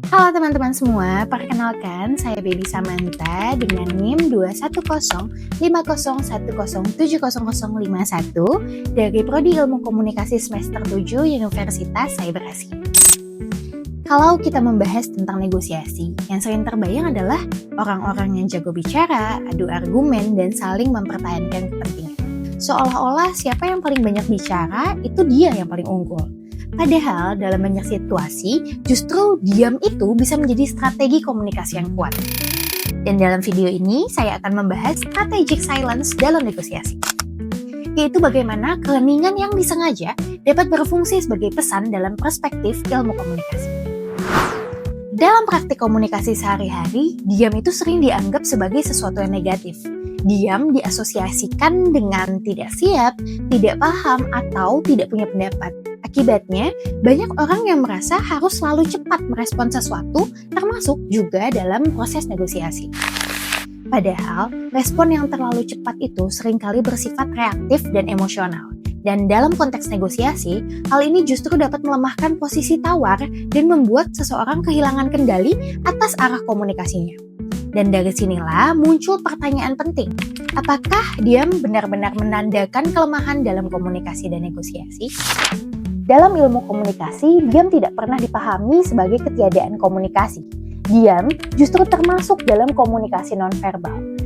Halo teman-teman semua, perkenalkan saya Baby Samantha dengan NIM 21050107051 dari Prodi Ilmu Komunikasi Semester 7 Universitas Cyber Asia. Kalau kita membahas tentang negosiasi, yang sering terbayang adalah orang-orang yang jago bicara, adu argumen, dan saling mempertahankan kepentingan. Seolah-olah siapa yang paling banyak bicara, itu dia yang paling unggul. Padahal dalam banyak situasi, justru diam itu bisa menjadi strategi komunikasi yang kuat. Dan dalam video ini, saya akan membahas strategic silence dalam negosiasi. Yaitu bagaimana keheningan yang disengaja dapat berfungsi sebagai pesan dalam perspektif ilmu komunikasi. Dalam praktik komunikasi sehari-hari, diam itu sering dianggap sebagai sesuatu yang negatif. Diam diasosiasikan dengan tidak siap, tidak paham, atau tidak punya pendapat. Akibatnya, banyak orang yang merasa harus selalu cepat merespon sesuatu, termasuk juga dalam proses negosiasi. Padahal, respon yang terlalu cepat itu seringkali bersifat reaktif dan emosional. Dan dalam konteks negosiasi, hal ini justru dapat melemahkan posisi tawar dan membuat seseorang kehilangan kendali atas arah komunikasinya. Dan dari sinilah muncul pertanyaan penting. Apakah diam benar-benar menandakan kelemahan dalam komunikasi dan negosiasi? Dalam ilmu komunikasi, diam tidak pernah dipahami sebagai ketiadaan komunikasi. Diam justru termasuk dalam komunikasi nonverbal.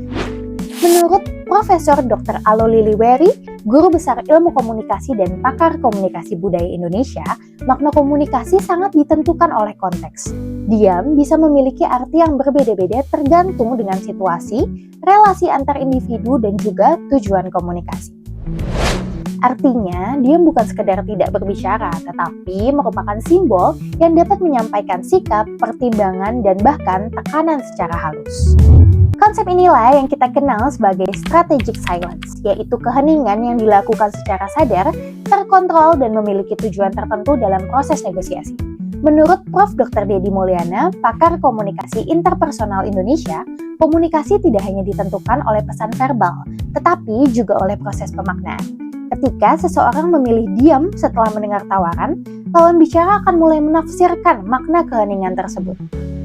Menurut Profesor Dr. Alo Liliweri, guru besar ilmu komunikasi dan pakar komunikasi budaya Indonesia, makna komunikasi sangat ditentukan oleh konteks. Diam bisa memiliki arti yang berbeda-beda tergantung dengan situasi, relasi antar individu, dan juga tujuan komunikasi. Artinya, diam bukan sekedar tidak berbicara, tetapi merupakan simbol yang dapat menyampaikan sikap, pertimbangan, dan bahkan tekanan secara halus. Konsep inilah yang kita kenal sebagai strategic silence, yaitu keheningan yang dilakukan secara sadar, terkontrol, dan memiliki tujuan tertentu dalam proses negosiasi. Menurut Prof. Dr. Dedi Mulyana, pakar komunikasi interpersonal Indonesia, komunikasi tidak hanya ditentukan oleh pesan verbal, tetapi juga oleh proses pemaknaan. Ketika seseorang memilih diam setelah mendengar tawaran, lawan bicara akan mulai menafsirkan makna keheningan tersebut.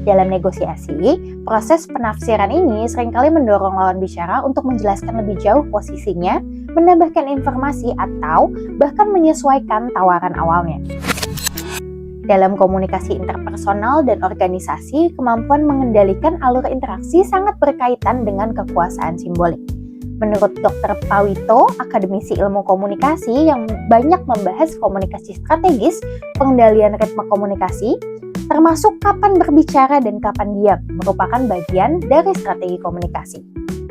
Dalam negosiasi, proses penafsiran ini seringkali mendorong lawan bicara untuk menjelaskan lebih jauh posisinya, menambahkan informasi, atau bahkan menyesuaikan tawaran awalnya. Dalam komunikasi interpersonal dan organisasi, kemampuan mengendalikan alur interaksi sangat berkaitan dengan kekuasaan simbolik. Menurut Dr. Pawito, akademisi ilmu komunikasi yang banyak membahas komunikasi strategis, pengendalian ritme komunikasi, termasuk kapan berbicara dan kapan diam, merupakan bagian dari strategi komunikasi.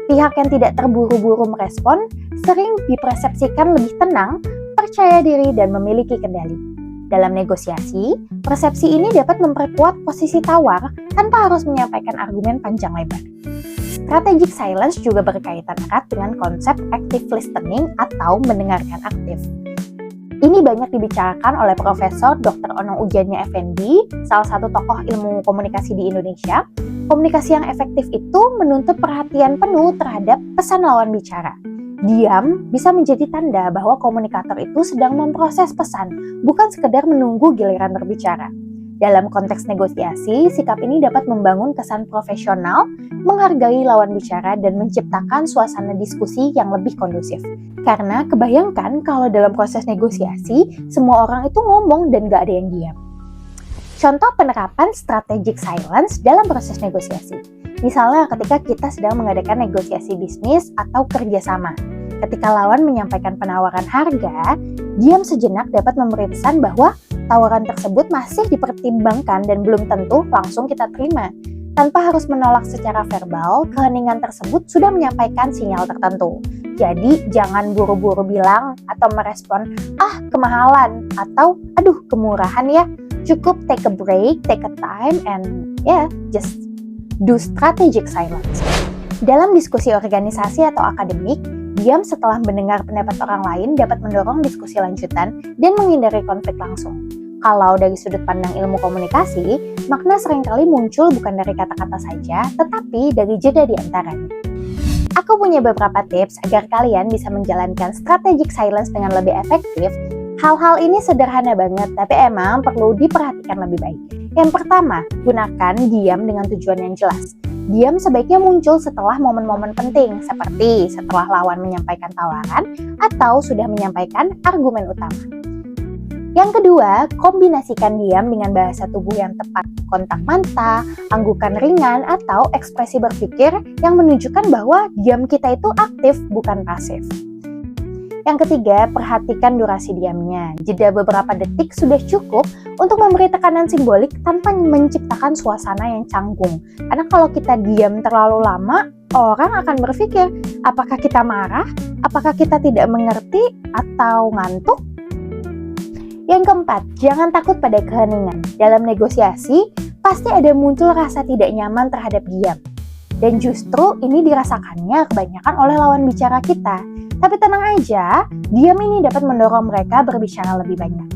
Pihak yang tidak terburu-buru merespon sering dipersepsikan lebih tenang, percaya diri, dan memiliki kendali. Dalam negosiasi, persepsi ini dapat memperkuat posisi tawar tanpa harus menyampaikan argumen panjang lebar. Strategic silence juga berkaitan erat dengan konsep active listening atau mendengarkan aktif. Ini banyak dibicarakan oleh Profesor Dr. Onong Ujanya Effendi, salah satu tokoh ilmu komunikasi di Indonesia. Komunikasi yang efektif itu menuntut perhatian penuh terhadap pesan lawan bicara. Diam bisa menjadi tanda bahwa komunikator itu sedang memproses pesan, bukan sekedar menunggu giliran berbicara. Dalam konteks negosiasi, sikap ini dapat membangun kesan profesional, menghargai lawan bicara, dan menciptakan suasana diskusi yang lebih kondusif. Karena kebayangkan kalau dalam proses negosiasi, semua orang itu ngomong dan gak ada yang diam. Contoh penerapan strategic silence dalam proses negosiasi. Misalnya ketika kita sedang mengadakan negosiasi bisnis atau kerjasama. Ketika lawan menyampaikan penawaran harga, diam sejenak dapat memberi pesan bahwa tawaran tersebut masih dipertimbangkan dan belum tentu langsung kita terima. Tanpa harus menolak secara verbal, keheningan tersebut sudah menyampaikan sinyal tertentu. Jadi jangan buru-buru bilang atau merespon, kemahalan, atau aduh kemurahan ya. Cukup take a break, take a time, and just do strategic silence. Dalam diskusi organisasi atau akademik, diam setelah mendengar pendapat orang lain dapat mendorong diskusi lanjutan dan menghindari konflik langsung. Kalau dari sudut pandang ilmu komunikasi, makna seringkali muncul bukan dari kata-kata saja, tetapi dari jeda di antaranya. Aku punya beberapa tips agar kalian bisa menjalankan strategic silence dengan lebih efektif Hal-hal ini sederhana banget, tapi emang perlu diperhatikan lebih baik. Yang pertama, gunakan diam dengan tujuan yang jelas. Diam sebaiknya muncul setelah momen-momen penting, seperti setelah lawan menyampaikan tawaran atau sudah menyampaikan argumen utama. Yang kedua, kombinasikan diam dengan bahasa tubuh yang tepat, kontak mata, anggukan ringan, atau ekspresi berpikir yang menunjukkan bahwa diam kita itu aktif, bukan pasif. Yang ketiga, perhatikan durasi diamnya. Jeda beberapa detik sudah cukup untuk memberi tekanan simbolik tanpa menciptakan suasana yang canggung. Karena kalau kita diam terlalu lama, orang akan berpikir, apakah kita marah, apakah kita tidak mengerti, atau ngantuk? Yang keempat, jangan takut pada keheningan. Dalam negosiasi, pasti ada muncul rasa tidak nyaman terhadap diam. Dan justru ini dirasakannya kebanyakan oleh lawan bicara kita. Tapi tenang aja, diam ini dapat mendorong mereka berbicara lebih banyak.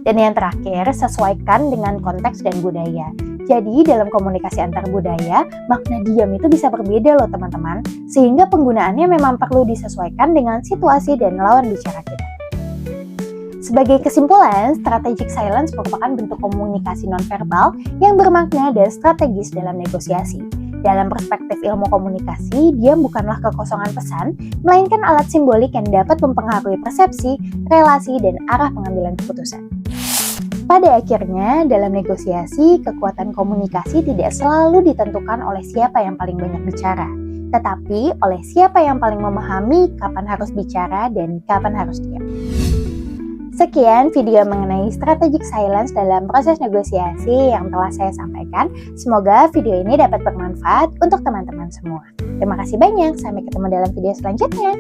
Dan yang terakhir, sesuaikan dengan konteks dan budaya. Jadi dalam komunikasi antar budaya, makna diam itu bisa berbeda loh teman-teman. Sehingga penggunaannya memang perlu disesuaikan dengan situasi dan lawan bicara kita. Sebagai kesimpulan, strategic silence merupakan bentuk komunikasi nonverbal yang bermakna dan strategis dalam negosiasi. Dalam perspektif ilmu komunikasi, diam bukanlah kekosongan pesan, melainkan alat simbolik yang dapat mempengaruhi persepsi, relasi, dan arah pengambilan keputusan. Pada akhirnya, dalam negosiasi, kekuatan komunikasi tidak selalu ditentukan oleh siapa yang paling banyak bicara, tetapi oleh siapa yang paling memahami kapan harus bicara dan kapan harus diam. Sekian video mengenai strategic silence dalam proses negosiasi yang telah saya sampaikan. Semoga video ini dapat bermanfaat untuk teman-teman semua. Terima kasih banyak, sampai ketemu dalam video selanjutnya.